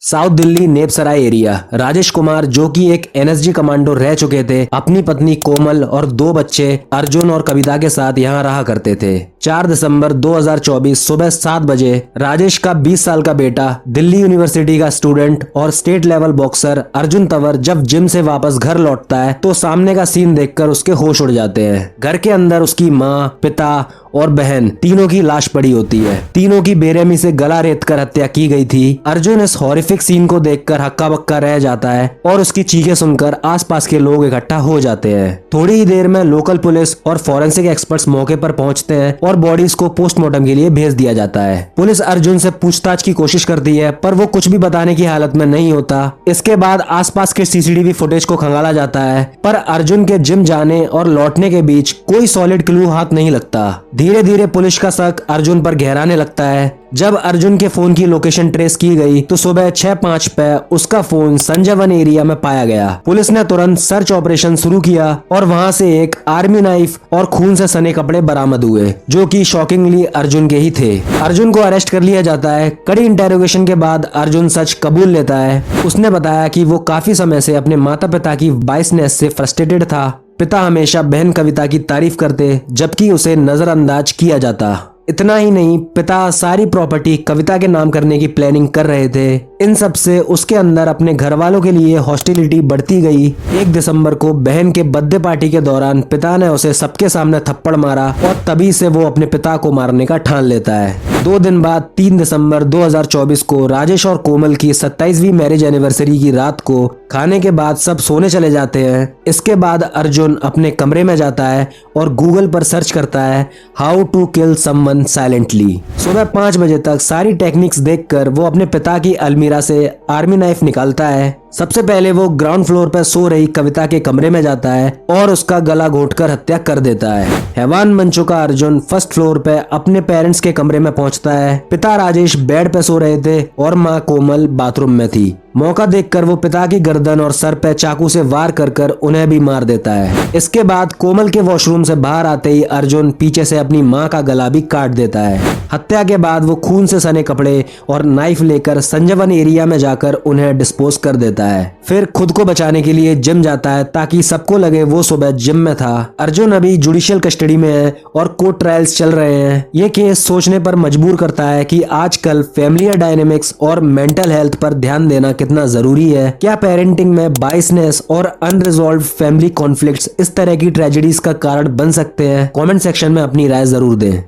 South Delhi Neb Sarai area. Rajesh Kumar जो कि एक एनएसजी कमांडो रह चुके थे, अपनी पत्नी कोमल और दो बच्चे अर्जुन और कविता के साथ यहाँ रहा करते थे। 4 दिसंबर 2024 सुबह 7 बजे राजेश का 20 साल का बेटा, दिल्ली यूनिवर्सिटी का स्टूडेंट और state level boxer Arjun Tanwar जब जिम से वापस घर लौटता है तो सामने का सीन देखकर उसके होश उड़ जाते हैं। घर के अंदर उसकी माँ, पिता और बहन तीनों की लाश पड़ी होती है। तीनों की बेरहमी से गला रेत कर हत्या की गई थी। अर्जुन इस हॉरिफिक सीन को देखकर हक्का बक्का रह जाता है और उसकी चीखें सुनकर आसपास के लोग इकट्ठा हो जाते हैं। थोड़ी ही देर में लोकल पुलिस और फॉरेंसिक एक्सपर्ट्स मौके पर पहुंचते हैं और बॉडीज को पोस्टमार्टम के लिए भेज दिया जाता है। पुलिस अर्जुन से पूछताछ की कोशिश करती है पर वो कुछ भी बताने की हालत में नहीं होता। इसके बाद आसपास के सीसीटीवी फुटेज को खंगाला जाता है पर अर्जुन के जिम जाने और लौटने के बीच कोई सॉलिड क्लू हाथ नहीं लगता। धीरे धीरे पुलिस का शक अर्जुन पर गहराने लगता है। जब अर्जुन के फोन की लोकेशन ट्रेस की गई तो सुबह 6:05 पे उसका फोन संजय वन एरिया में पाया गया। पुलिस ने तुरंत सर्च ऑपरेशन शुरू किया और वहां से एक आर्मी नाइफ और खून से सने कपड़े बरामद हुए जो कि शॉकिंगली अर्जुन के ही थे। अर्जुन को अरेस्ट कर लिया जाता है। कड़ी इंटेरोगेशन के बाद अर्जुन सच कबूल लेता है। उसने बताया कि वो काफी समय से अपने माता पिता की बाइसनेस से फ्रस्ट्रेटेड था। पिता हमेशा बहन कविता की तारीफ करते जबकि उसे नजरअंदाज किया जाता। इतना ही नहीं, पिता सारी प्रॉपर्टी कविता के नाम करने की प्लानिंग कर रहे थे। इन सब से उसके अंदर अपने घर वालों के लिए हॉस्टिलिटी बढ़ती गई। 1 दिसंबर को बहन के बर्थडे पार्टी के दौरान पिता ने उसे सबके सामने थप्पड़ मारा और तभी से वो अपने पिता को मारने का ठान लेता है। 2 दिन बाद 3 दिसंबर 2024 को राजेश और कोमल की 27वीं मैरिज एनिवर्सरी की रात को खाने के बाद सब सोने चले जाते हैं। इसके बाद अर्जुन अपने कमरे में जाता है और गूगल पर सर्च करता है how to kill someone silently. सुबह 5 बजे तक सारी टेक्निक्स देखकर वो अपने पिता की अलमीरा से आर्मी नाइफ निकालता है। सबसे पहले वो ग्राउंड फ्लोर पर सो रही कविता के कमरे में जाता है और उसका गला घोंटकर हत्या कर देता है। हैवान बन चुका अर्जुन फर्स्ट फ्लोर पे अपने पेरेंट्स के कमरे में पहुंचता है। पिता राजेश बेड पे सो रहे थे और माँ कोमल बाथरूम में थी। मौका देखकर वो पिता की गर्दन और सर पे चाकू से वार कर उन्हें भी मार देता है। इसके बाद कोमल के वॉशरूम से बाहर आते ही अर्जुन पीछे से अपनी माँ का गला भी काट देता है। हत्या के बाद वो खून से सने कपड़े और नाइफ लेकर संजय वन एरिया में जाकर उन्हें डिस्पोज कर देता है। फिर खुद को बचाने के लिए जिम जाता है ताकि सबको लगे वो सुबह जिम में था। अर्जुन अभी जुडिशियल कस्टडी में है और कोर्ट ट्रायल्स चल रहे हैं। ये केस सोचने पर मजबूर करता है कि आजकल फैमिली डायनेमिक्स और मेंटल हेल्थ पर ध्यान देना कितना जरूरी है। क्या पेरेंटिंग में बाइसनेस और अनरिजॉल्व्ड फैमिली कॉन्फ्लिक्ट्स इस तरह की ट्रेजेडीज का कारण बन सकते हैं? कमेंट सेक्शन में अपनी राय जरूर दें।